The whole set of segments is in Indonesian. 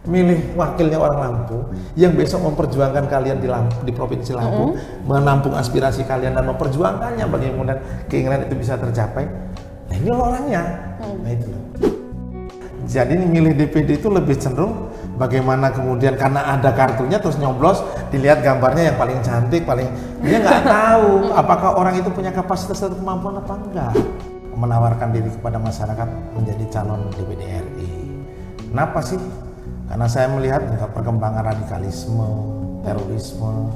milih wakilnya orang Lampung yang besok memperjuangkan kalian di Provinsi Lampung, menampung aspirasi kalian dan memperjuangkannya bagaimana keinginan itu bisa tercapai. Nah ini orangnya. Nah itu loh. Jadi milih DPD itu lebih cenderung bagaimana kemudian karena ada kartunya terus nyoblos dilihat gambarnya yang paling cantik, dia nggak tahu apakah orang itu punya kapasitas atau kemampuan apa enggak menawarkan diri kepada masyarakat menjadi calon DPD RI. Kenapa sih? Karena saya melihat juga perkembangan radikalisme, terorisme,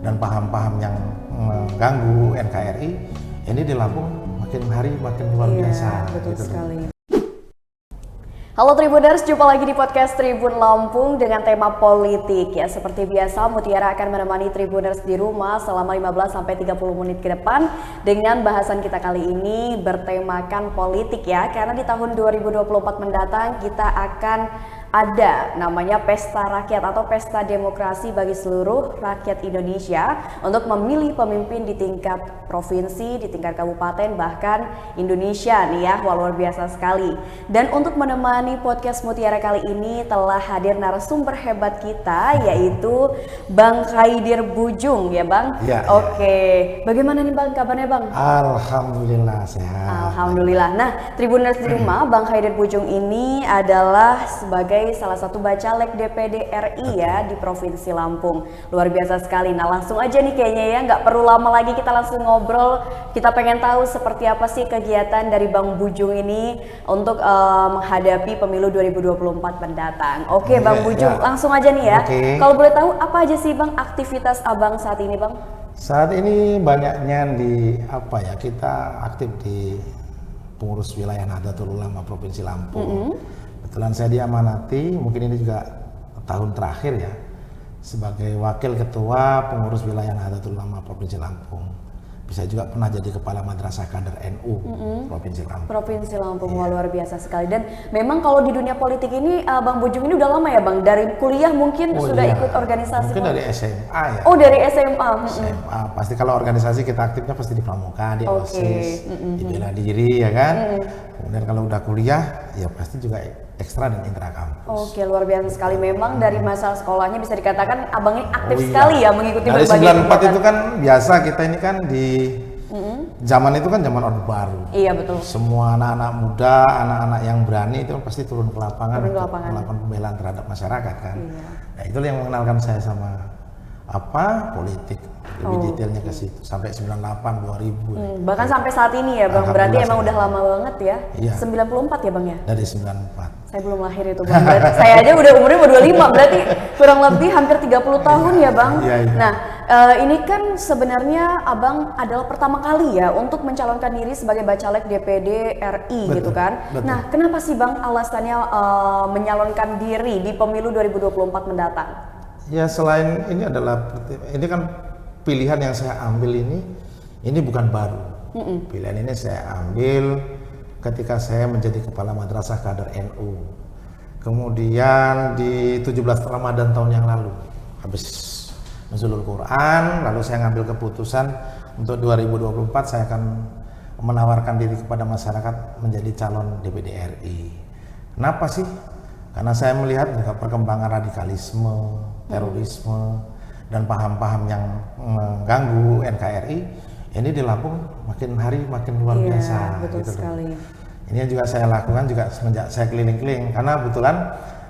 dan paham-paham yang mengganggu NKRI ini di Lampung makin hari makin luar biasa. Betul sekali. Halo Tribuners, jumpa lagi di podcast Tribun Lampung dengan tema politik. Ya, seperti biasa Mutiara akan menemani Tribuners di rumah selama 15-30 menit ke depan dengan bahasan kita kali ini bertemakan politik ya. Karena di tahun 2024 mendatang kita akan ada namanya Pesta Rakyat atau Pesta Demokrasi bagi seluruh rakyat Indonesia untuk memilih pemimpin di tingkat provinsi, di tingkat kabupaten, bahkan Indonesia nih ya, luar biasa sekali. Dan untuk menemani podcast Mutiara kali ini telah hadir narasumber hebat kita yaitu Bang Khaidir Bujung ya Bang. Ya, Oke, bagaimana nih Bang kabarnya Bang? Alhamdulillah sehat. Alhamdulillah. Nah, Tribuners di rumah, Bang Khaidir Bujung ini adalah sebagai salah satu bacalek DPD RI ya di Provinsi Lampung. Luar biasa sekali. Nah, langsung aja nih kayaknya ya, nggak perlu lama lagi kita langsung ngobrol. Kita pengen tahu seperti apa sih kegiatan dari Bang Bujung ini untuk menghadapi pemilu 2024 mendatang. Oke, Bang Bujung, langsung aja nih ya. Kalau boleh tahu apa aja sih Bang aktivitas Abang saat ini Bang? Saat ini banyaknya kita aktif di pengurus wilayah Nahdlatul Ulama Provinsi Lampung. Kebetulan saya diamanati, mungkin ini juga tahun terakhir ya, sebagai wakil ketua pengurus wilayah Nahdlatul Ulama Provinsi Lampung. Bisa juga pernah jadi kepala madrasah kader NU Provinsi Lampung. Provinsi Lampung, luar biasa sekali. Dan memang kalau di dunia politik ini, Bang Bujung ini udah lama ya Bang? Dari kuliah mungkin sudah ikut organisasi? Mungkin dari SMA ya. Oh dari SMA? SMA, pasti kalau organisasi kita aktifnya pasti di Pramuka, di OSIS, di Bela Diri ya kan. Kemudian kalau udah kuliah, ya pasti juga ekstra dan intra kampus. Oke, luar biasa sekali. Memang dari masa sekolahnya bisa dikatakan Abang ini aktif sekali ya mengikuti dari berbagai 94 itu kan biasa kita ini kan di zaman itu kan zaman Orde Baru. Iya betul. Semua anak-anak muda, anak-anak yang berani itu pasti turun ke lapangan untuk melakukan pembelaan terhadap masyarakat kan. Nah, itulah yang mengenalkan saya sama politik lebih detailnya ke situ sampai 98 2000 bahkan sampai saat ini ya Bang, berarti emang udah lama banget ya. Iya. 94 ya Bang ya? Dari 94. Saya belum lahir itu Bang, saya aja udah umurnya 25, berarti kurang lebih hampir 30 tahun ya Bang. Iya. Nah ini kan sebenarnya Abang adalah pertama kali ya untuk mencalonkan diri sebagai bacalek DPD RI gitu kan. Nah kenapa sih Bang alasannya menyalonkan diri di pemilu 2024 mendatang? Ya selain ini kan pilihan yang saya ambil ini bukan baru. Pilihan ini saya ambil ketika saya menjadi kepala madrasah kader NU. Kemudian di 17 Ramadan tahun yang lalu, habis nuzulul Quran, lalu saya ngambil keputusan untuk 2024 saya akan menawarkan diri kepada masyarakat menjadi calon DPD RI. Kenapa sih? Karena saya melihat juga perkembangan radikalisme, terorisme, dan paham-paham yang mengganggu NKRI ini di Lampung makin hari makin luar biasa. Betul sekali. Ini yang juga saya lakukan juga semenjak saya keliling-keliling, karena kebetulan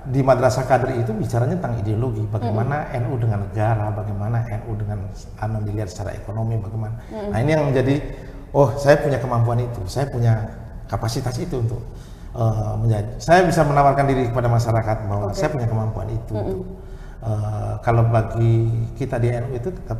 di madrasah kader itu bicaranya tentang ideologi, bagaimana NU dengan negara, bagaimana NU dengan dilihat secara ekonomi, bagaimana. Nah ini yang menjadi, saya punya kemampuan itu, saya punya kapasitas itu untuk saya bisa menawarkan diri kepada masyarakat bahwa saya punya kemampuan itu. Kalau bagi kita di NU itu tetap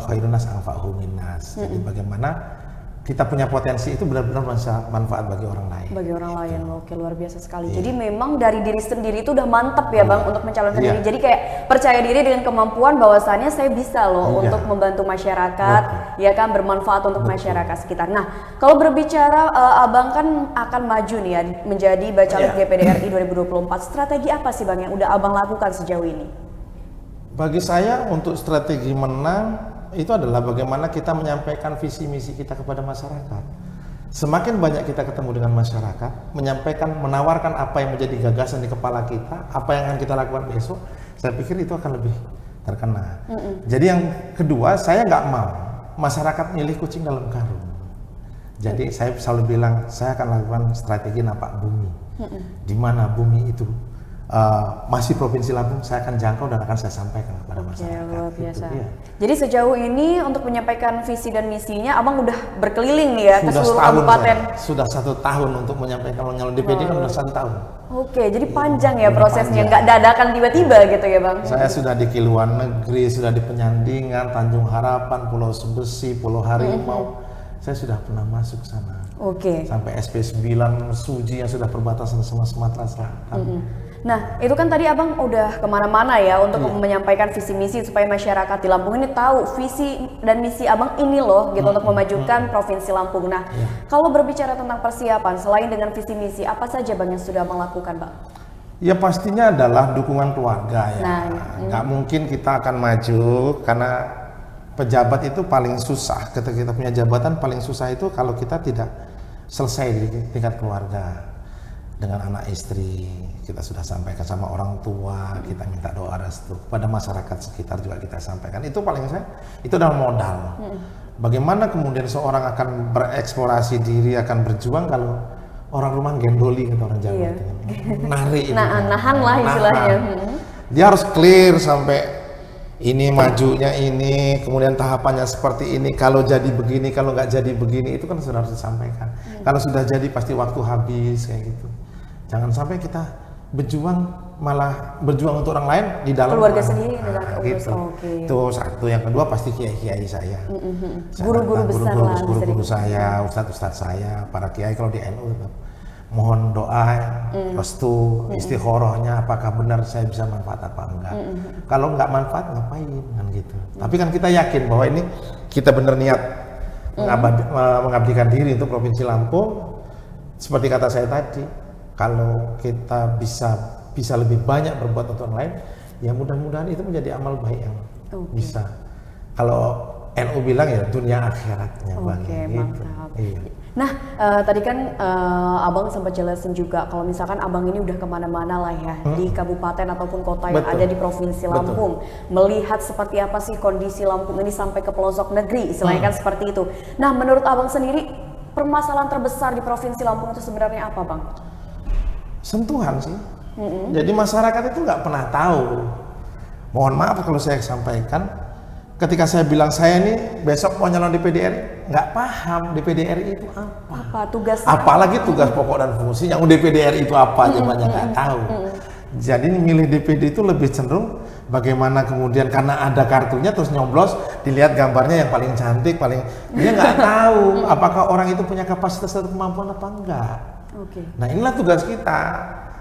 khairun nas anfa'uhum linnas. Jadi bagaimana kita punya potensi itu benar-benar manfaat bagi orang lain. Bagi orang lain, oke luar biasa sekali. Jadi memang dari diri sendiri itu udah mantap ya Bang untuk mencalonkan diri. Jadi kayak percaya diri dengan kemampuan bahwasannya saya bisa loh untuk membantu masyarakat, ya kan, bermanfaat untuk masyarakat sekitar. Nah, kalau berbicara Abang kan akan maju nih ya menjadi bacalek DPD RI 2024. Strategi apa sih Bang yang udah Abang lakukan sejauh ini? Bagi saya untuk strategi menang itu adalah bagaimana kita menyampaikan visi misi kita kepada masyarakat. Semakin banyak kita ketemu dengan masyarakat, menyampaikan, menawarkan apa yang menjadi gagasan di kepala kita, apa yang akan kita lakukan besok, saya pikir itu akan lebih terkena. Jadi yang kedua, saya nggak mau masyarakat milih kucing dalam karung. Jadi saya selalu bilang, saya akan lakukan strategi napak bumi. Di mana bumi itu masih Provinsi Lampung, saya akan jangkau dan akan saya sampaikan kepada masyarakat. Luar biasa. Gitu, ya. Jadi sejauh ini untuk menyampaikan visi dan misinya, Abang udah berkeliling nih ya ke Sudah seluruh setahun kabupaten. sudah 1 tahun untuk menyampaikan nyalon DPD kan sudah 1 tahun. Oke, jadi panjang ya Ini prosesnya, panjang. nggak dadakan tiba-tiba gitu ya Bang? Saya sudah di Kiluan Negeri, sudah di Penyandingan, Tanjung Harapan, Pulau Sebesi, Pulau Harimau. Saya sudah pernah masuk sana. Oke. Sampai SP9 Suji yang sudah perbatasan sama Sumatera Selatan. Nah, itu kan tadi Abang udah kemana-mana ya untuk menyampaikan visi misi supaya masyarakat di Lampung ini tahu visi dan misi Abang ini loh gitu untuk memajukan Provinsi Lampung. Nah, kalau berbicara tentang persiapan selain dengan visi misi, apa saja Bang yang sudah Abang lakukan, Bang? Ya pastinya adalah dukungan keluarga ya. Nah, Nggak mungkin kita akan maju karena pejabat itu paling susah. Ketika kita punya jabatan paling susah itu kalau kita tidak selesai di tingkat keluarga. Dengan anak istri, kita sudah sampaikan sama orang tua, kita minta doa restu kepada masyarakat sekitar juga kita sampaikan. Itu paling itu adalah modal. Bagaimana kemudian seorang akan bereksplorasi diri, akan berjuang kalau orang rumah gendoli kata orang Jawa. Iya. Narik itu. Nahan lah istilahnya. Dia harus clear sampai ini majunya ini, kemudian tahapannya seperti ini, kalau jadi begini, kalau nggak jadi begini, itu kan sudah harus disampaikan. Kalau sudah jadi pasti waktu habis kayak gitu. Jangan sampai kita berjuang malah berjuang untuk orang lain di dalam Keluarga orang. sendiri Gitu. Oke. Itu satu. Yang kedua pasti kiai-kiai saya. Guru-guru besar lah, bisa Guru-guru di- saya, ustadz-ustadz saya, para kiai kalau di NU tetap mohon doa, restu, istikharahnya apakah benar saya bisa manfaat apa enggak. Kalau enggak manfaat ngapain kan gitu. Tapi kan kita yakin bahwa ini kita benar niat mengabdikan diri untuk Provinsi Lampung. Seperti kata saya tadi, kalau kita bisa lebih banyak berbuat untuk orang lain, ya mudah-mudahan itu menjadi amal baik yang bisa. Kalau NU bilang ya dunia akhiratnya Bang. Oke, Gitu. mantap. Iya. Nah, tadi kan Abang sempat jelasin juga kalau misalkan Abang ini udah kemana-mana lah ya di kabupaten ataupun kota yang Betul. ada di Provinsi Lampung, melihat seperti apa sih kondisi Lampung ini sampai ke pelosok negeri, istilahnya kan seperti itu. Nah, menurut Abang sendiri permasalahan terbesar di Provinsi Lampung itu sebenarnya apa, Bang? Sentuhan sih. Jadi masyarakat itu nggak pernah tahu. Mohon maaf kalau saya sampaikan, ketika saya bilang saya ini besok mau nyalon DPD RI, nggak paham DPD RI itu apa. Apa tugasnya? Apalagi tugas pokok dan fungsi yang DPD RI itu apa aja banyak nggak tahu. Jadi milih DPD itu lebih cenderung bagaimana kemudian karena ada kartunya terus nyoblos dilihat gambarnya yang paling cantik dia nggak tahu apakah orang itu punya kapasitas atau kemampuan apa enggak. Oke. Nah inilah tugas kita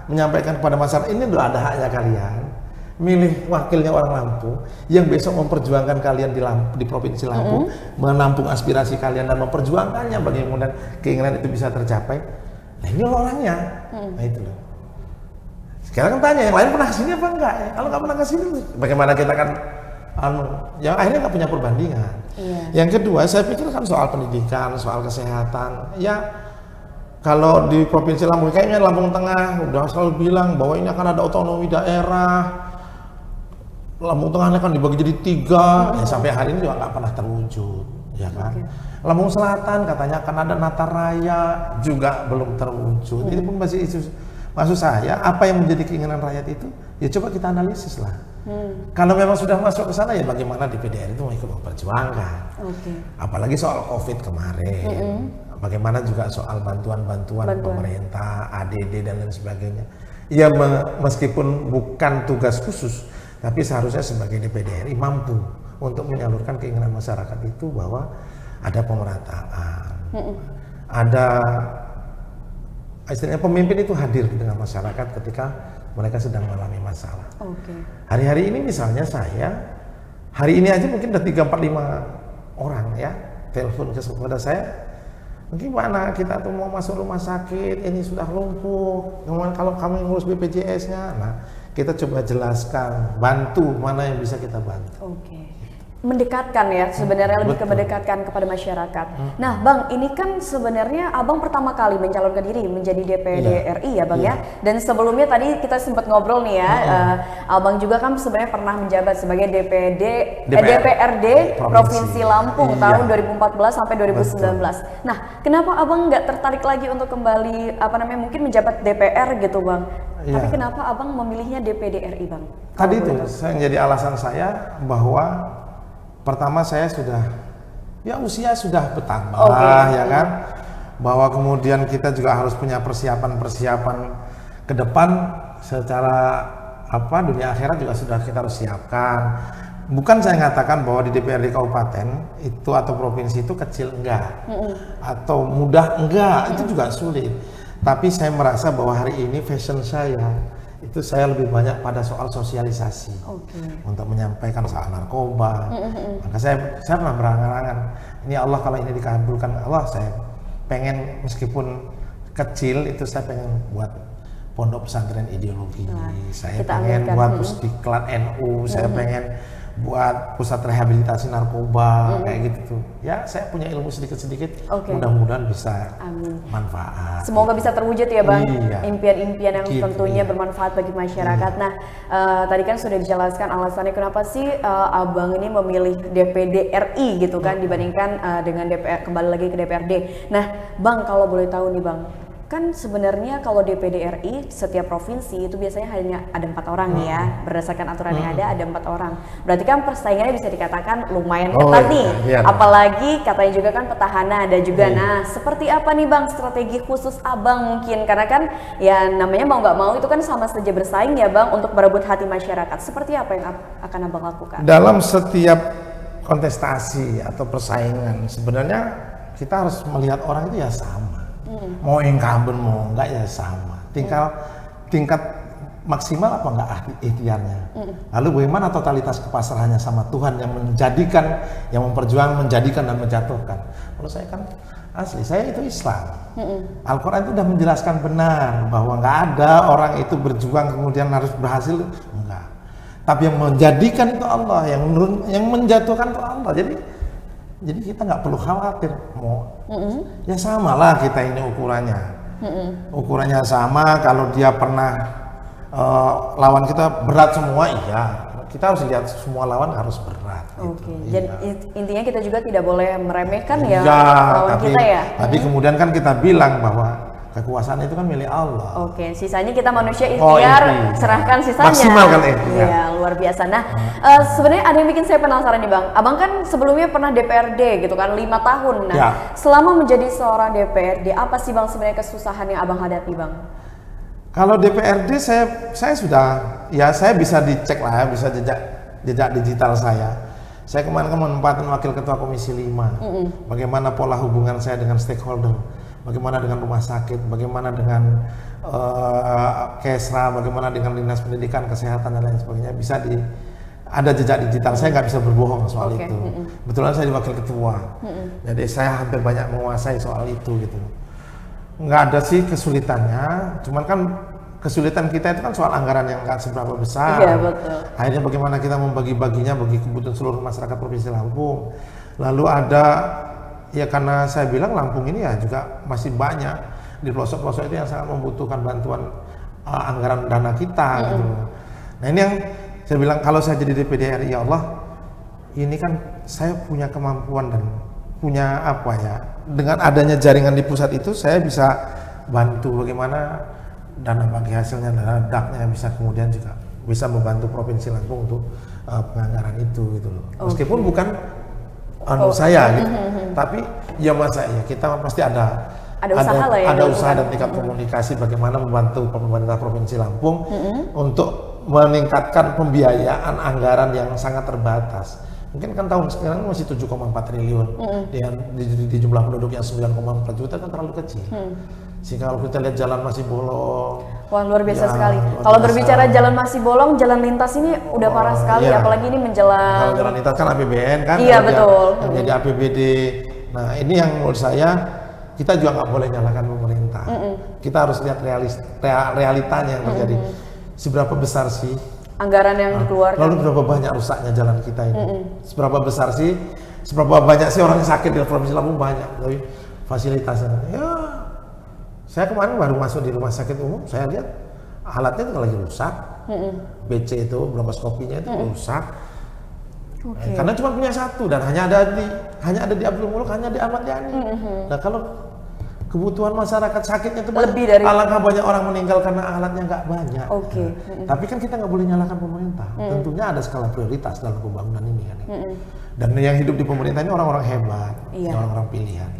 menyampaikan kepada masyarakat ini udah ada haknya kalian milih wakilnya orang Lampung yang besok memperjuangkan kalian di Provinsi Lampung, menampung aspirasi kalian dan memperjuangkannya bagaimana keinginan itu bisa tercapai. Nah ini orangnya, nah itu loh. Sekarang kan tanya yang lain pernah kesini apa enggak ya? Kalau nggak pernah kesini, bagaimana kita kan yang akhirnya nggak punya perbandingan. Iya. Yang kedua saya pikir kan soal pendidikan, soal kesehatan, ya. Kalau di Provinsi Lampung, kayaknya Lampung Tengah udah selalu bilang bahwa ini akan ada otonomi daerah. Lampung Tengah akan dibagi jadi 3, ya sampai hari ini juga nggak pernah terwujud, ya kan. Lampung Selatan katanya akan ada Nata Raya, juga belum terwujud. Itu pun masih isu. Maksud saya, apa yang menjadi keinginan rakyat itu, ya coba kita analisis lah. Kalau memang sudah masuk ke sana, ya bagaimana DPD RI itu mau ikut memperjuangkan. Apalagi soal COVID kemarin. Bagaimana juga soal bantuan-bantuan pemerintah, ADD dan lain sebagainya. Ya meskipun bukan tugas khusus, tapi seharusnya sebagai DPD RI mampu untuk menyalurkan keinginan masyarakat itu bahwa ada pemerataan, ada istilahnya pemimpin itu hadir di tengah masyarakat ketika mereka sedang mengalami masalah. Hari-hari ini misalnya saya, hari ini aja mungkin udah 3-4-5 orang ya telepon kepada saya. Gimana kita tuh mau masuk rumah sakit, ini sudah lumpuh, kemudian kalau kami ngurus BPJS-nya, nah kita coba jelaskan, bantu mana yang bisa kita bantu. mendekatkan ya, sebenarnya lebih ke Betul. mendekatkan kepada masyarakat. Nah Bang, ini kan sebenarnya Abang pertama kali mencalonkan diri menjadi DPD Iya. RI ya Bang Iya. ya. Dan sebelumnya tadi kita sempat ngobrol nih ya, Abang juga kan sebenarnya pernah menjabat sebagai DPRD Provinsi Lampung Iya. tahun 2014 sampai 2019. Nah, kenapa Abang nggak tertarik lagi untuk kembali mungkin menjabat DPR gitu Bang? Iya. Tapi kenapa Abang memilihnya DPD RI Bang? Tadi Kalau itu boleh tahu. saya jadi alasan saya bahwa pertama saya sudah usia sudah bertambah, ya kan, bahwa kemudian kita juga harus punya persiapan ke depan secara dunia akhirat juga sudah kita harus siapkan. Bukan saya mengatakan bahwa di DPRD kabupaten itu atau provinsi itu kecil, enggak, atau mudah, enggak, itu juga sulit. Tapi saya merasa bahwa hari ini fashion saya itu saya lebih banyak pada soal sosialisasi untuk menyampaikan soal narkoba. Maka saya pernah berangan-angan, ini Allah kalau ini dikabulkan Allah, saya pengen meskipun kecil itu saya pengen buat pondok pesantren ideologi, saya pengen buat pusdiklat NU, saya pengen buat pusat rehabilitasi narkoba kayak gitu tuh. Ya saya punya ilmu sedikit-sedikit, mudah-mudahan bisa manfaat. Semoga bisa terwujud ya Bang, Iya. impian-impian yang Gitu, tentunya iya. bermanfaat bagi masyarakat. Nah, tadi kan sudah dijelaskan alasannya kenapa sih Abang ini memilih DPD RI gitu kan dibandingkan dengan DPR, kembali lagi ke DPRD. Nah, Bang kalau boleh tahu nih Bang, kan sebenarnya kalau DPD RI setiap provinsi itu biasanya hanya ada 4 orang nih ya, berdasarkan aturan yang ada 4 orang. Berarti kan persaingannya bisa dikatakan lumayan ketat nih. Iya. Apalagi katanya juga kan petahana ada juga. Nah, seperti apa nih Bang strategi khusus Abang mungkin? Karena kan ya namanya mau nggak mau itu kan sama saja bersaing ya Bang untuk merebut hati masyarakat. Seperti apa yang akan Abang lakukan? Dalam setiap kontestasi atau persaingan sebenarnya kita harus melihat orang itu ya sama. Mau incumbent mau enggak ya sama. Tingkat maksimal apa enggak ikhtiarnya. Lalu bagaimana totalitas kepasrahannya sama Tuhan yang menjadikan, yang memperjuangkan, menjadikan dan menjatuhkan. Kalau saya kan asli, saya itu Islam. Al-Quran itu sudah menjelaskan benar bahwa enggak ada orang itu berjuang kemudian harus berhasil, enggak. Tapi yang menjadikan itu Allah, yang menjatuhkan itu Allah. Jadi kita nggak perlu khawatir, ya samalah kita ini ukurannya, ukurannya sama. Kalau dia pernah lawan kita berat semua, iya, kita harus lihat semua lawan harus berat. Oke, Gitu. jadi intinya kita juga tidak boleh meremehkan ya Iya, lawan kita ya. Tapi kemudian kan kita bilang bahwa kekuasaan itu kan milik Allah. Oke, sisanya kita manusia ikhtiar, serahkan sisanya. Maksimalkan ikhtiar. Iya, luar biasa. Nah, sebenarnya ada yang bikin saya penasaran nih Bang. Abang kan sebelumnya pernah DPRD gitu kan, 5 tahun. Nah, Ya. selama menjadi seorang DPRD, apa sih Bang sebenarnya kesusahan yang Abang hadapi Bang? Kalau DPRD saya sudah, ya saya bisa dicek lah ya, bisa jejak digital saya. Saya kemarin menempatkan wakil ketua Komisi 5. Bagaimana pola hubungan saya dengan stakeholder, bagaimana dengan rumah sakit, bagaimana dengan Kesra, bagaimana dengan Dinas Pendidikan, Kesehatan dan lain sebagainya. Ada jejak digital, saya nggak bisa berbohong soal itu. Kebetulan saya di wakil ketua, jadi saya hampir banyak menguasai soal itu gitu. Nggak ada sih kesulitannya, cuman kan kesulitan kita itu kan soal anggaran yang nggak seberapa besar. Iya, betul. Akhirnya bagaimana kita membagi-baginya bagi kebutuhan seluruh masyarakat Provinsi Lampung. Lalu ada, ya karena saya bilang Lampung ini ya juga masih banyak di pelosok-pelosok itu yang sangat membutuhkan bantuan anggaran dana kita gitu. Nah ini yang saya bilang, kalau saya jadi DPD RI, ya Allah, ini kan saya punya kemampuan dan punya apa ya, dengan adanya jaringan di pusat itu saya bisa bantu bagaimana dana bagi hasilnya, dana DAK-nya bisa kemudian juga bisa membantu Provinsi Lampung untuk penganggaran itu gitu loh. Meskipun bukan saya gitu, tapi ya masa ya kita pasti ada usaha lah ya, ada usaha dan tingkat komunikasi bagaimana membantu pemerintah Provinsi Lampung untuk meningkatkan pembiayaan anggaran yang sangat terbatas. Mungkin kan tahun sekarang masih 7,4 triliun di jumlah penduduk yang 9,4 juta kan terlalu kecil. Sehingga kalau kita lihat jalan masih bolong. Wah, luar biasa Ya, sekali. luar Kalau biasa. berbicara jalan masih bolong, jalan lintas ini udah parah sekali, iya. apalagi ini menjelang. Kalau jalan lintas kan APBN kan, Iya, kalau betul. yang jadi APBD. Nah ini yang menurut saya kita juga nggak boleh nyalakan pemerintah. Kita harus lihat realitanya yang terjadi. Seberapa besar sih anggaran yang dikeluarkan. Lalu berapa banyak rusaknya jalan kita ini? Seberapa banyak sih orang yang sakit di Provinsi Lampung? Banyak, tapi fasilitasnya ya. Saya kemarin baru masuk di rumah sakit umum, saya lihat alatnya itu lagi rusak. BC itu, bronkoskopinya itu rusak. Karena cuma punya satu dan hanya ada di Abdul Muluk, hanya di Ahmad Yani. Nah, kalau kebutuhan masyarakat sakitnya itu lebih dari alangkah banyak orang meninggal karena alatnya nggak banyak. Tapi kan kita nggak boleh nyalakan pemerintah. Tentunya ada skala prioritas dalam pembangunan ini kan. Dan yang hidup di pemerintah ini orang-orang hebat, orang-orang pilihan.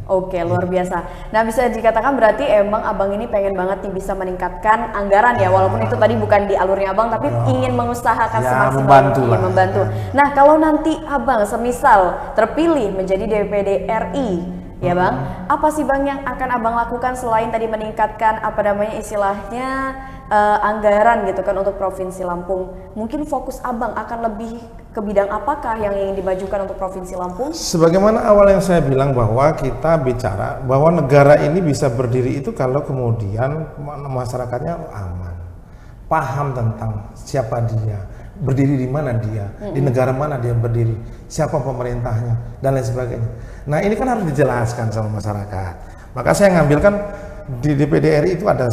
Luar biasa. Nah, bisa dikatakan berarti emang abang ini pengen banget nih bisa meningkatkan anggaran ya, walaupun itu tadi bukan di alurnya abang, tapi ingin mengusahakan semaksimal mungkin membantu. Nah, kalau nanti abang semisal terpilih menjadi DPD RI, ya bang, apa sih bang yang akan abang lakukan selain tadi meningkatkan istilahnya anggaran gitu kan untuk Provinsi Lampung? Mungkin fokus abang akan lebih ke bidang apakah yang ingin dimajukan untuk Provinsi Lampung? Sebagaimana awal yang saya bilang bahwa kita bicara bahwa negara ini bisa berdiri itu kalau kemudian masyarakatnya aman, paham tentang siapa dia, berdiri di mana dia, di negara mana dia berdiri, siapa pemerintahnya, dan lain sebagainya. Nah, ini kan harus dijelaskan sama masyarakat. Maka saya ngambilkan di DPD RI itu ada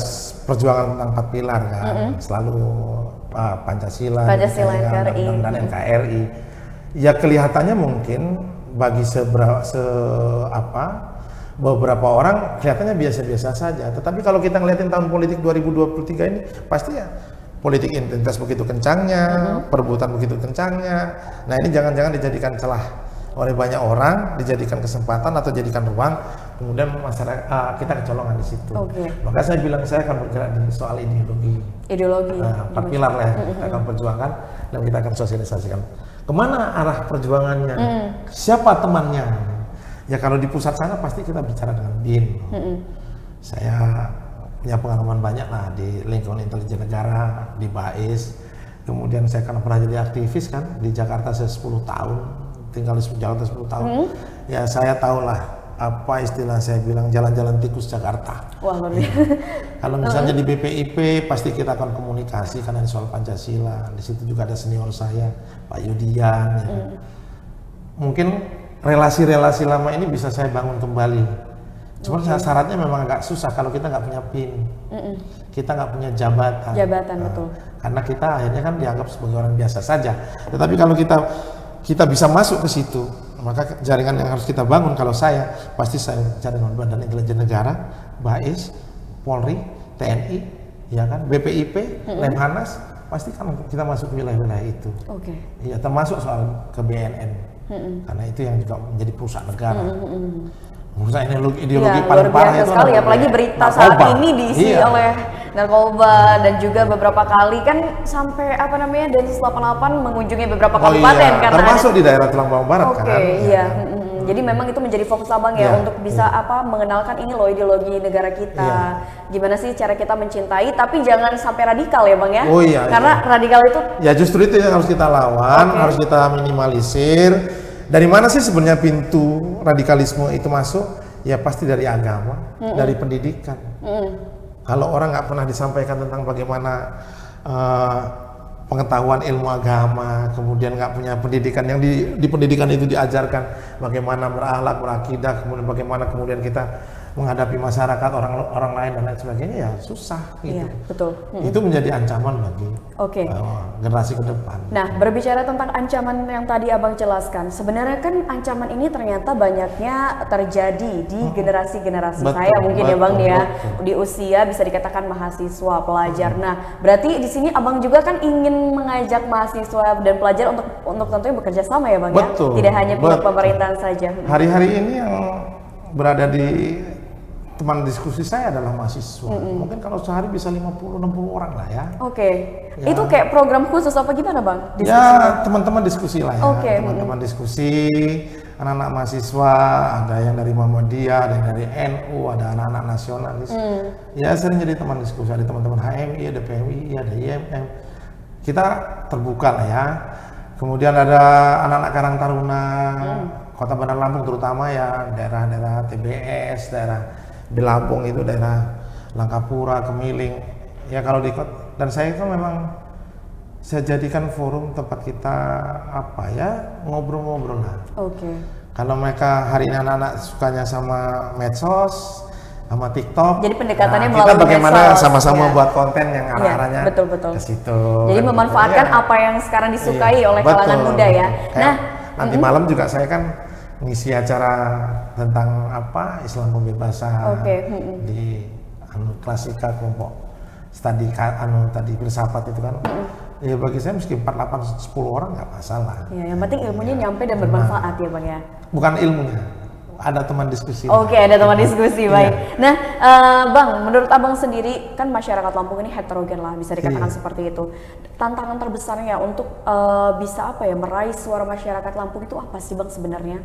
perjuangan tentang 4 pilar kan, selalu Pancasila, NKRI, dan NKRI. Ya kelihatannya mungkin bagi beberapa orang kelihatannya biasa-biasa saja. Tetapi kalau kita ngeliatin tahun politik 2023 ini, pasti ya politik identitas begitu kencangnya, perebutan begitu kencangnya. Nah, ini jangan-jangan dijadikan celah oleh banyak orang, dijadikan kesempatan atau jadikan ruang, kemudian masyarakat kita kecolongan di situ. Maka saya bilang saya akan bergerak di soal ideologi. 4 pilar lah yang kita akan perjuangkan dan kita akan sosialisasikan. Kemana arah perjuangannya? Siapa temannya? Ya kalau di pusat sana pasti kita bicara dengan BIN. Saya punya pengalaman banyak lah di lingkungan intelijen negara, di BAIS. Kemudian saya kan pernah jadi aktivis kan di Jakarta 10 tahun. Tinggal di Jakarta 10 tahun, ya saya tahu lah apa istilah saya bilang jalan-jalan tikus Jakarta. Kalau misalnya di BPIP pasti kita akan komunikasi karena ini soal Pancasila. Di situ juga ada senior saya, Pak Yudian. Ya. Mungkin relasi-relasi lama ini bisa saya bangun kembali. Cuma syaratnya memang agak susah kalau kita nggak punya PIN, kita nggak punya jabatan. Betul. Karena kita akhirnya kan dianggap sebagai orang biasa saja. Tetapi kalau kita bisa masuk ke situ, maka jaringan yang harus kita bangun. Kalau saya pasti saya jaringan Badan Intelijen Negara, BAIS, Polri, TNI, ya kan, BPIP, Lemhanas, pasti kan kita masuk ke wilayah-wilayah itu. Ya, termasuk soal ke BNN, karena itu yang juga menjadi perusahaan negara. Perusahaan ideologi paling parah itu sekali, apalagi berita saat ini diisi oleh narkoba dan juga beberapa kali kan sampai Densus 88 mengunjungi beberapa kabupaten kan, termasuk di daerah Tulang Bawang Barat kan. Jadi memang itu menjadi fokus abang untuk bisa mengenalkan ini loh ideologi negara kita. Gimana sih cara kita mencintai tapi jangan sampai radikal ya bang ya. Karena radikal itu ya justru itu yang harus kita lawan, harus kita minimalisir. Dari mana sih sebenarnya pintu radikalisme itu masuk? Ya pasti dari agama, dari pendidikan. Kalau orang nggak pernah disampaikan tentang bagaimana pengetahuan ilmu agama, kemudian nggak punya pendidikan yang di pendidikan itu diajarkan bagaimana berakhlak, berakidah, kemudian bagaimana kemudian kita menghadapi masyarakat orang lain dan lain sebagainya, ya susah gitu. Iya, betul. Itu menjadi ancaman bagi generasi ke depan. Nah, berbicara tentang ancaman yang tadi abang jelaskan, sebenarnya kan ancaman ini ternyata banyaknya terjadi di generasi-generasi saya mungkin ya bang ya, di usia bisa dikatakan mahasiswa, pelajar. Nah, berarti di sini abang juga kan ingin mengajak mahasiswa dan pelajar untuk tentunya bekerja sama ya bang ya, tidak hanya pihak pemerintahan saja. Hari-hari ini yang berada di teman diskusi saya adalah mahasiswa. Mungkin kalau sehari bisa 50-60 orang lah ya. Ya. Itu kayak program khusus apa gimana bang? Ya teman-teman diskusi lah ya. Teman-teman diskusi, anak-anak mahasiswa, ada yang dari Muhammadiyah, ada yang dari NU, ada anak-anak nasionalis. Ya sering jadi teman diskusi, ada teman-teman HMI, ada PMI, ada IMM. Kita terbuka lah ya. Kemudian ada anak-anak Karang Taruna, Kota Bandar Lampung terutama ya, daerah-daerah TBS, daerah di Lampung itu daerah Langkapura, Kemiling. Ya kalau di dan saya kan memang saya jadikan forum tempat kita apa ya, ngobrol-ngobrol lah. Oke. Kalau mereka hari ini anak-anak sukanya sama medsos, sama TikTok. Jadi pendekatannya kita melalui bagaimana medsos, sama-sama ya. buat konten yang arah-arahnya betul. ke situ. Jadi memanfaatkan Iya. apa yang sekarang disukai Iya, oleh kalangan betul. muda ya. Kayak Nah, nanti malam juga saya kan ngisi acara tentang apa Islam pembebasan Oke, di klasika kelompok studi tadi filsafat itu kan. Ya bagi saya meski 4, 8, 10 orang nggak masalah. ya, yang penting ilmunya nyampe dan bermanfaat ya Bang ya. Bukan ilmunya, ada teman diskusi. Oke, ada teman diskusi, baik. Iya. Nah, Bang, menurut Abang sendiri, kan masyarakat Lampung ini heterogen lah, bisa dikatakan Iya. seperti itu. Tantangan terbesarnya untuk bisa apa ya, meraih suara masyarakat Lampung itu apa sih Bang sebenarnya?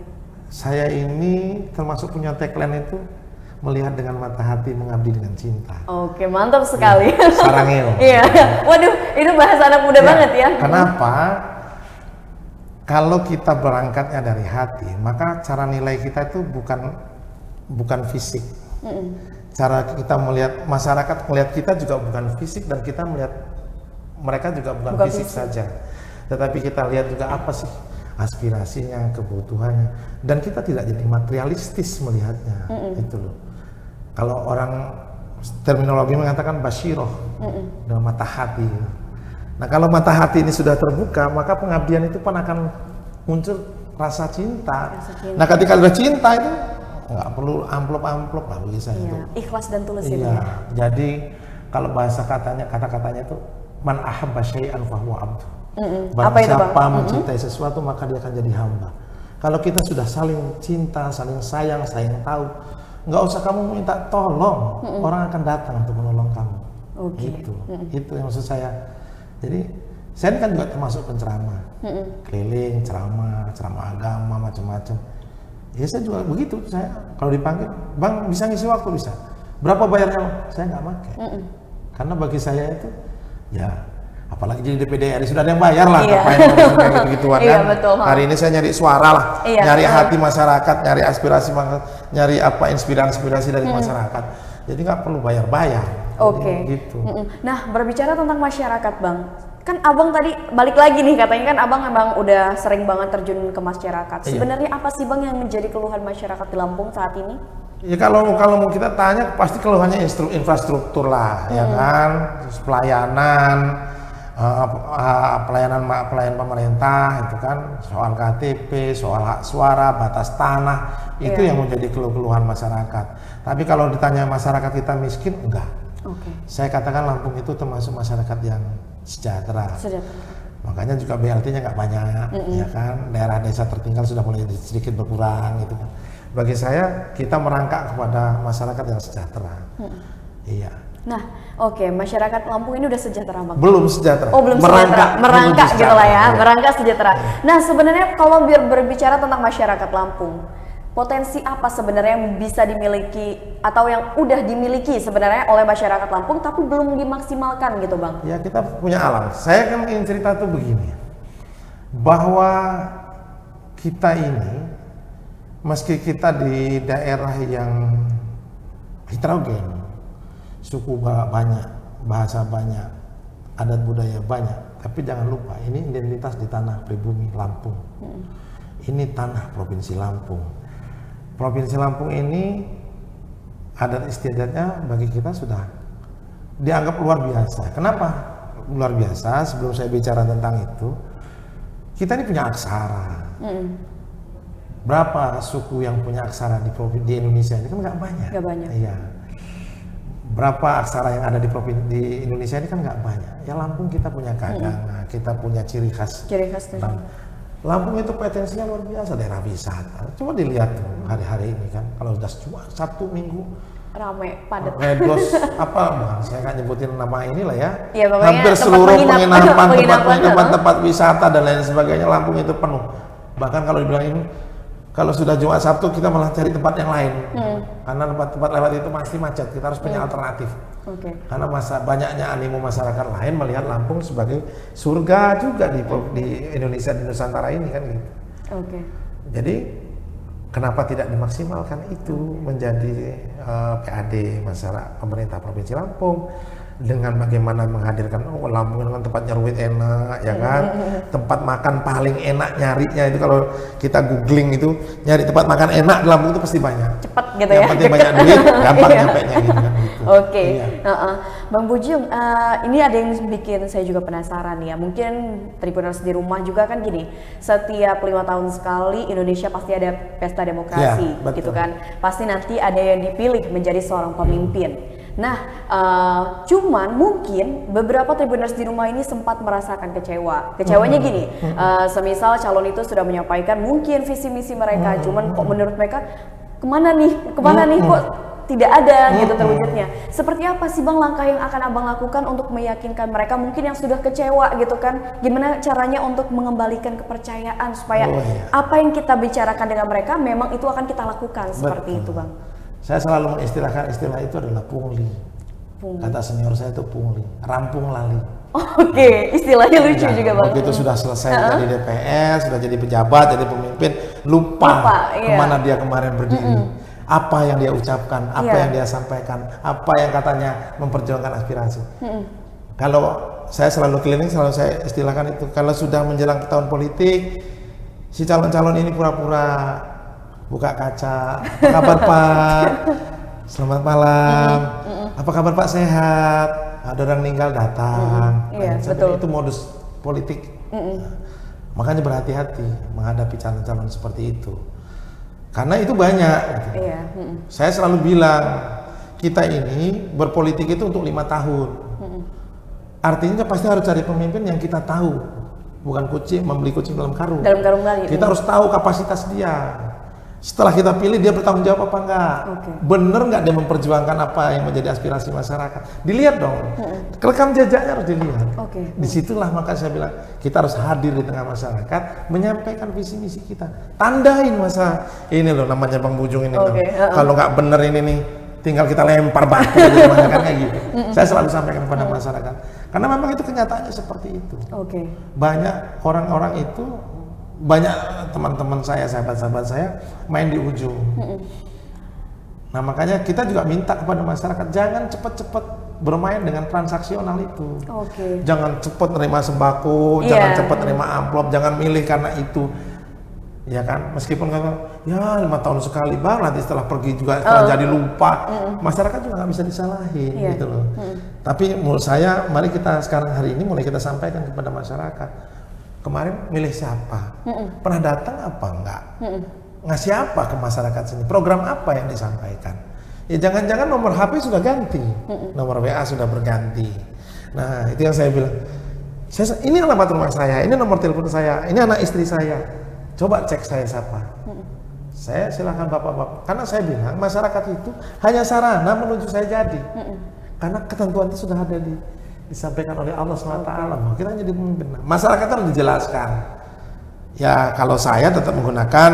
Saya ini termasuk punya tagline itu melihat dengan mata hati, mengabdi dengan cinta. Oke, mantap sekali. Sarangil. Iya, waduh, itu bahasa anak muda banget ya. Kenapa? Kalau kita berangkatnya dari hati, maka cara nilai kita itu bukan fisik. Cara kita melihat masyarakat melihat kita juga bukan fisik, dan kita melihat mereka juga bukan fisik saja. Tetapi kita lihat juga apa sih aspirasinya, kebutuhannya, dan kita tidak jadi materialistis melihatnya. Itu loh. Kalau orang terminologi mengatakan basyiroh, dengan mata hati. Nah kalau mata hati ini sudah terbuka, maka pengabdian itu pun akan muncul rasa cinta. Nah ketika sudah cinta itu nggak perlu amplop lah bagi saya itu. Ikhlas dan tulus Iya. itu ya. Jadi kalau bahasa kata-katanya itu man ahabba syai'an fahuwa abdu. Apa itu, Bang? Siapa mencintai sesuatu maka dia akan jadi hamba. Kalau kita sudah saling cinta, saling sayang tahu, nggak usah kamu minta tolong, orang akan datang untuk menolong kamu. Gitu. Itu yang maksud saya. Jadi saya kan juga termasuk penceramah, keliling, ceramah agama macam-macam. Ya saya juga begitu. Saya kalau dipanggil, Bang bisa ngisi waktu bisa. Berapa bayarnya? Saya nggak pakai. Karena bagi saya itu, ya apalagi jadi DPD RI sudah ada yang bayar lah. Iya. Ngapain ngurusin kayak gitu-gituan Iya, kan. betul. Hari ini saya nyari suara lah, Iya, nyari hati masyarakat, nyari aspirasi nyari apa inspirasi dari masyarakat. Jadi nggak perlu bayar-bayar. Oke. Gitu. Nah, berbicara tentang masyarakat, Bang. Kan Abang tadi balik lagi nih, katanya kan Abang emang udah sering banget terjun ke masyarakat. Iya. Sebenarnya apa sih Bang yang menjadi keluhan masyarakat di Lampung saat ini? Ya kalau mau kita tanya pasti keluhannya infrastruktur lah, ya kan, terus pelayanan pemerintah itu kan, soal KTP, soal hak suara, batas tanah, itu yang menjadi keluhan masyarakat. Tapi kalau ditanya masyarakat kita miskin, enggak. Saya katakan Lampung itu termasuk masyarakat yang sejahtera. Makanya juga BLT-nya nggak banyak, ya kan. Daerah desa tertinggal sudah mulai sedikit berkurang, gitu kan. Bagi saya kita merangkak kepada masyarakat yang sejahtera. Iya. Nah, masyarakat Lampung ini udah sejahtera Bang? Belum sejahtera. Oh, belum sejahtera. Merangkak gitu lah ya, merangkak sejahtera. Nah, sebenarnya kalau berbicara tentang masyarakat Lampung, potensi apa sebenarnya yang bisa dimiliki atau yang udah dimiliki sebenarnya oleh masyarakat Lampung tapi belum dimaksimalkan gitu Bang? Ya kita punya alam. Saya kan ingin cerita tuh begini, bahwa kita ini meski kita di daerah yang heterogen, suku banyak, bahasa banyak, adat budaya banyak, tapi jangan lupa ini identitas di tanah pribumi Lampung. Ini tanah Provinsi Lampung. Provinsi Lampung ini adat istiadatnya bagi kita sudah dianggap luar biasa. Kenapa luar biasa? Sebelum saya bicara tentang itu, kita ini punya aksara. Berapa suku yang punya aksara di Indonesia ini kan nggak banyak. Nggak banyak. Iya. Berapa aksara yang ada di Indonesia ini kan nggak banyak. Ya Lampung kita punya kaganga, kita punya ciri khas. Ciri khas tuh. Lampung itu potensinya luar biasa, daerah wisata. Coba dilihat tuh hari-hari ini kan, kalau udah cuma Sabtu Minggu rame, padat. Redlos bukan saya nggak nyebutin nama inilah ya. Ya, hampir seluruh penginapan tempat wisata dan lain sebagainya Lampung itu penuh. Bahkan kalau dibilang ini, kalau sudah Jumat Sabtu kita malah cari tempat yang lain. Karena tempat-tempat lewat itu pasti macet, kita harus punya alternatif. Karena banyaknya animo masyarakat lain melihat Lampung sebagai surga juga di Indonesia, di Nusantara ini kan gitu. Jadi kenapa tidak dimaksimalkan itu menjadi PAD masyarakat pemerintah Provinsi Lampung? dengan bagaimana menghadirkan Lampung dengan tempat nyeruit enak ya kan, tempat makan paling enak nyarinya itu kalau kita googling itu nyari tempat makan enak di Lampung itu pasti banyak. Cepat gitu yang ya. penting banyak duit, gampang nyampenya gitu kan. Gitu. Oke. Iya. Bang Bujung, ini ada yang bikin saya juga penasaran ya. Mungkin Tribuners di rumah juga kan gini, setiap 5 tahun sekali Indonesia pasti ada pesta demokrasi, Ya, gitu kan. Pasti nanti ada yang dipilih menjadi seorang pemimpin. Nah, cuman mungkin beberapa Tribuners di rumah ini sempat merasakan kecewa. Kecewanya gini, semisal calon itu sudah menyampaikan mungkin visi misi mereka, cuman kok menurut mereka kemana nih kok tidak ada gitu terwujudnya. Seperti apa sih Bang langkah yang akan Abang lakukan untuk meyakinkan mereka mungkin yang sudah kecewa gitu kan? Gimana caranya untuk mengembalikan kepercayaan supaya apa yang kita bicarakan dengan mereka memang itu akan kita lakukan seperti itu Bang? Saya selalu mengistilahkan istilah itu adalah pungli. Kata senior saya itu pungli, rampung lali. Oke, istilahnya lucu juga Bang. Begitu sudah selesai jadi DPS, sudah jadi pejabat, jadi pemimpin, lupa kemana dia kemarin berdiri, apa yang dia ucapkan, apa yang dia sampaikan, apa yang katanya memperjuangkan aspirasi. Kalau saya selalu keliling, selalu saya istilahkan itu, kalau sudah menjelang tahun politik, si calon-calon ini pura-pura buka kaca, apa kabar Pak? Selamat malam. Apa kabar Pak, sehat? Ada orang meninggal datang. Betul. Itu modus politik. Makanya berhati-hati menghadapi calon-calon seperti itu. Karena itu banyak. Gitu. Saya selalu bilang kita ini berpolitik itu untuk 5 tahun. Artinya pasti harus cari pemimpin yang kita tahu, bukan membeli kucing dalam karung. Dalam karung kali. Kita harus tahu kapasitas dia. Setelah kita pilih dia bertanggung jawab apa enggak, bener nggak dia memperjuangkan apa yang menjadi aspirasi masyarakat, dilihat dong, rekam jejaknya harus dilihat. Disitulah maka saya bilang kita harus hadir di tengah masyarakat, menyampaikan visi misi kita, tandain masa ini loh namanya Bang Bujung ini, kalau nggak bener ini nih, tinggal kita lempar batu aja kan kayak gitu. Saya selalu sampaikan kepada masyarakat, karena memang itu kenyataannya seperti itu. Banyak orang-orang itu, banyak teman-teman saya, sahabat-sahabat saya main di ujung. Nah makanya kita juga minta kepada masyarakat jangan cepat-cepat bermain dengan transaksional itu. Jangan cepat nerima sembako, jangan cepat nerima amplop, jangan milih karena itu. Ya kan, meskipun ya 5 tahun sekali Bang, nanti setelah pergi juga setelah jadi lupa, masyarakat juga nggak bisa disalahin gitu loh. Tapi menurut saya, mari kita sekarang hari ini mulai kita sampaikan kepada masyarakat. Kemarin milih siapa? Pernah datang apa enggak? Ngasih apa ke masyarakat sini? Program apa yang disampaikan? Ya jangan-jangan nomor HP sudah ganti, nomor WA sudah berganti. Nah itu yang saya bilang. Ini alamat rumah saya, ini nomor telepon saya, ini anak istri saya. Coba cek saya siapa. Saya silakan bapak-bapak. Karena saya bilang masyarakat itu hanya sarana menuju saya jadi. Karena ketentuan itu sudah ada disampaikan oleh Allah SWT. Kita jadi pemimpin. Masyarakat harus dijelaskan. Ya kalau saya tetap menggunakan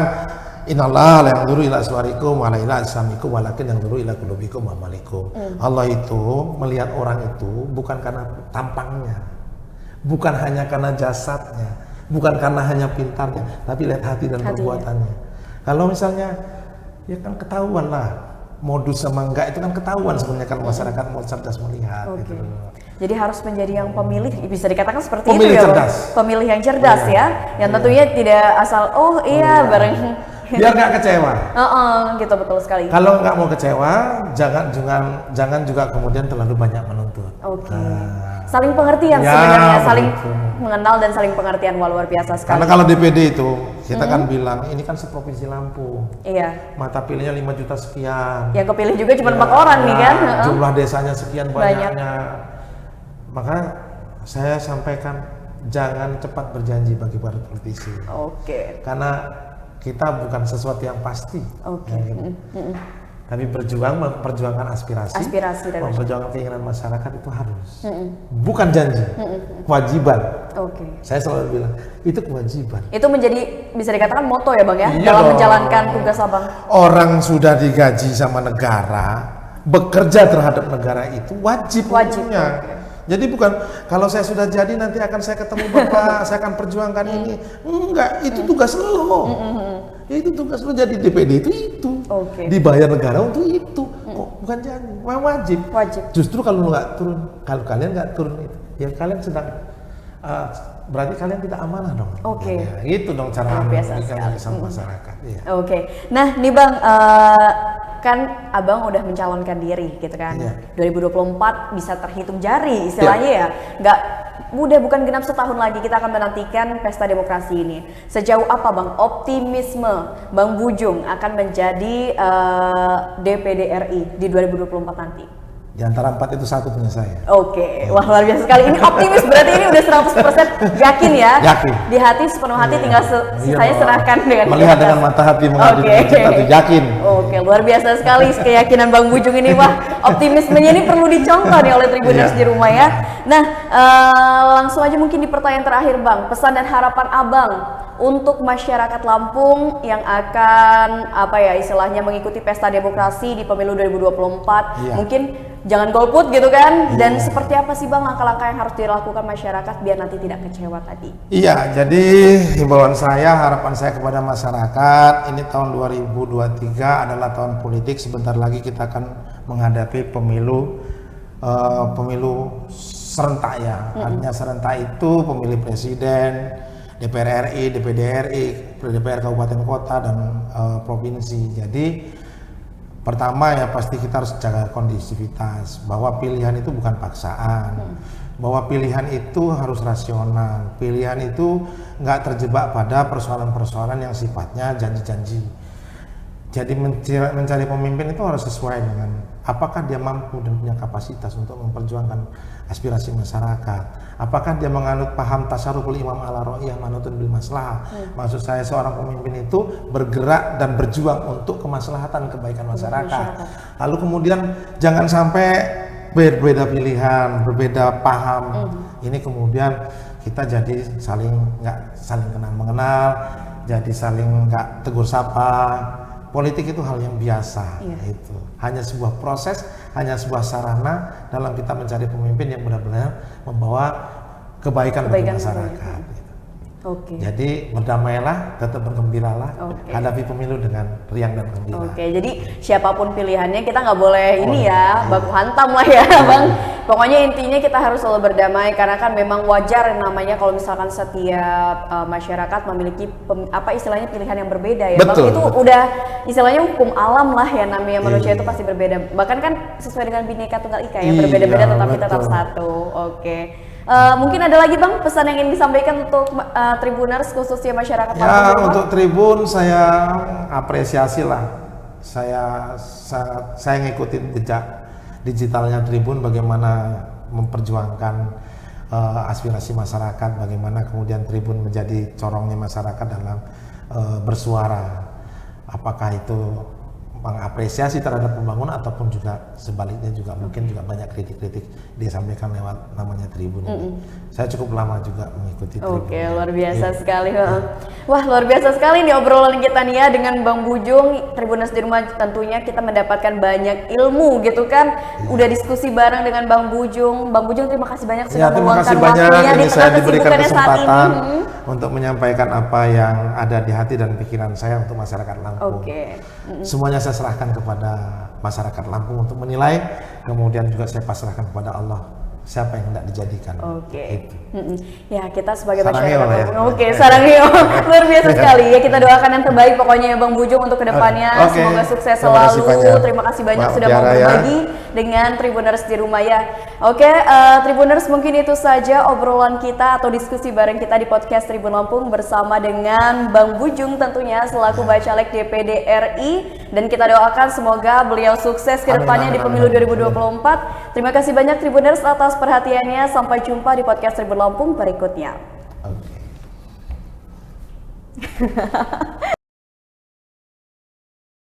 Innallaha la yanzuru ila suwarikum wa la ila ajsamikum walakin yanzuru ila qulubikum wa amalikum. Allah itu melihat orang itu bukan karena tampangnya, bukan hanya karena jasadnya, bukan karena hanya pintarnya, tapi lihat hati dan perbuatannya. Kalau misalnya ya kan ketahuan lah modus sama enggak itu kan ketahuan sebenarnya kalau masyarakat mau cerdas melihat. Gitu. Jadi harus menjadi yang pemilih, bisa dikatakan seperti pemilih itu ya, cerdas. Pemilih yang cerdas yang tentunya tidak asal bareng. Biar nggak kecewa. Gitu betul sekali. Kalau nggak mau kecewa, jangan juga kemudian terlalu banyak menuntut. Saling pengertian sebenarnya, saling mengenal dan saling pengertian luar biasa sekali. Karena kalau DPD itu kita kan bilang ini kan seprovinsi Lampung. Mata pilihnya 5 juta sekian. Yang kepilih juga cuma 4 orang nih kan. Jumlah desanya sekian banyaknya. Maka saya sampaikan jangan cepat berjanji bagi para politisi. Karena kita bukan sesuatu yang pasti. Tapi memperjuangkan aspirasi dan memperjuangkan keinginan masyarakat itu harus. Bukan janji, kewajiban. Saya selalu bilang, itu kewajiban. Itu menjadi, bisa dikatakan moto ya Bang ya, dalam menjalankan tugas Abang. Orang sudah digaji sama negara, bekerja terhadap negara itu wajib. Jadi bukan, kalau saya sudah jadi nanti akan saya ketemu Bapak, saya akan perjuangkan ini. Enggak, itu tugas lo. Ya itu tugas lo jadi DPD itu. Dibayar negara untuk itu. Kok bukan janji, memang wajib. Wajib. Justru kalau lu nggak turun, kalau kalian nggak turun itu, ya kalian sedang berarti kalian tidak amanah dong. Oke. Ya, gitu dong cara Biasa memberikan sekali. sama masyarakat. Iya. Oke. Nah, nih Bang, kan Abang udah mencalonkan diri gitu kan. Iya. 2024 bisa terhitung jari istilahnya ya. Nggak mudah, bukan genap setahun lagi kita akan menantikan pesta demokrasi ini. Sejauh apa Bang optimisme Bang Bujung akan menjadi DPD RI di 2024 nanti? Di antara 4 itu 1 punya saya. Oke, wah luar biasa sekali. Ini optimis berarti ini udah 100% yakin ya? Yakin. Di hati sepenuh hati, tinggal sisanya Iya, serahkan dengan melihat ikhlas. dengan mata hati menghadapi Oke. kita tuh yakin. Oke, luar biasa sekali keyakinan Bang Bujung ini. Wah, optimismenya ini perlu dicontoh nih oleh Tribuners Iya. di rumah ya. Nah, langsung aja mungkin di pertanyaan terakhir Bang, pesan dan harapan Abang untuk masyarakat Lampung yang akan istilahnya mengikuti pesta demokrasi di pemilu 2024. Iya. Mungkin jangan golput gitu kan. Dan Iya. seperti apa sih Bang langkah-langkah yang harus dilakukan masyarakat biar nanti tidak kecewa tadi? Iya, jadi himbauan saya, harapan saya kepada masyarakat, ini tahun 2023 adalah tahun politik. Sebentar lagi kita akan menghadapi pemilu serentak ya. Artinya serentak itu pemilih presiden, DPR RI, DPD RI, DPR kabupaten kota dan provinsi. Jadi pertama ya pasti kita harus jaga kondisivitas, bahwa pilihan itu bukan paksaan, bahwa pilihan itu harus rasional, pilihan itu nggak terjebak pada persoalan-persoalan yang sifatnya janji-janji. Jadi mencari pemimpin itu harus sesuai dengan apakah dia mampu dan punya kapasitas untuk memperjuangkan aspirasi masyarakat. Apakah dia menganut paham tasarruful imam ala ra'iyah manutun bil maslahah. Maksud saya seorang pemimpin itu bergerak dan berjuang untuk kemaslahatan kebaikan masyarakat. Lalu kemudian jangan sampai berbeda pilihan, berbeda paham. Ini kemudian kita jadi nggak saling kenal mengenal, jadi saling nggak tegur sapa. Politik itu hal yang biasa, itu hanya sebuah proses, hanya sebuah sarana dalam kita mencari pemimpin yang benar-benar membawa kebaikan bagi masyarakat. Oke. Jadi berdamailah, tetap bergembiralah, hadapi pemilu dengan riang dan gembira. Oke, jadi siapapun pilihannya kita nggak boleh baku hantam lah ya, Bang. Pokoknya intinya kita harus selalu berdamai karena kan memang wajar namanya kalau misalkan setiap masyarakat memiliki istilahnya pilihan yang berbeda ya, Betul, Bang. Itu betul. udah istilahnya hukum alam lah ya, namanya manusia itu pasti berbeda. Bahkan kan sesuai dengan Bhinneka Tunggal Ika ya, berbeda-beda tetapi tetap satu. Oke. Mungkin ada lagi Bang pesan yang ingin disampaikan untuk Tribuners khususnya masyarakat Ya, Lampung? untuk Tribun saya apresiasi lah. Saya ngikutin jejak digitalnya Tribun, bagaimana memperjuangkan aspirasi masyarakat, bagaimana kemudian Tribun menjadi corongnya masyarakat dalam bersuara. Apakah itu mengapresiasi terhadap pembangunan ataupun juga sebaliknya juga mungkin juga banyak kritik-kritik disampaikan lewat namanya Tribun ini. Saya cukup lama juga mengikuti Tribun. Oke, luar biasa sekali. Wah, luar biasa sekali nih obrolan kita nih ya dengan Bang Bujung. Tribuners di rumah tentunya kita mendapatkan banyak ilmu gitu kan. Udah diskusi bareng dengan Bang Bujung. Bang Bujung terima kasih banyak sudah terima kasih meluangkan banyak. waktunya Ini di saya tengah diberikan kesibukannya saat kesempatan ini. untuk menyampaikan apa yang ada di hati dan pikiran saya untuk masyarakat Lampung. Oke. Semuanya saya serahkan kepada masyarakat Lampung untuk menilai, kemudian juga saya pasrahkan kepada Allah siapa yang hendak dijadikan. Oke. Itu. Ya, kita sebagai Sarangyo masyarakat lah ya. Lampung. Oke, sarangyo. Luar biasa sekali ya, kita doakan yang terbaik pokoknya ya Bang Bujung untuk kedepannya. Oke. Semoga sukses Terima kasih selalu. banyak. Terima kasih banyak Mbak sudah mau Mutiara ya. berbagi dengan Tribuners di rumah ya. Oke, Tribuners mungkin itu saja obrolan kita atau diskusi bareng kita di podcast Tribun Lampung bersama dengan Bang Bujung tentunya selaku Bacalek DPD RI, dan kita doakan semoga beliau sukses ke depannya di pemilu 2024. Terima kasih banyak Tribuners atas perhatiannya. Sampai jumpa di podcast Tribun Lampung berikutnya. Oke.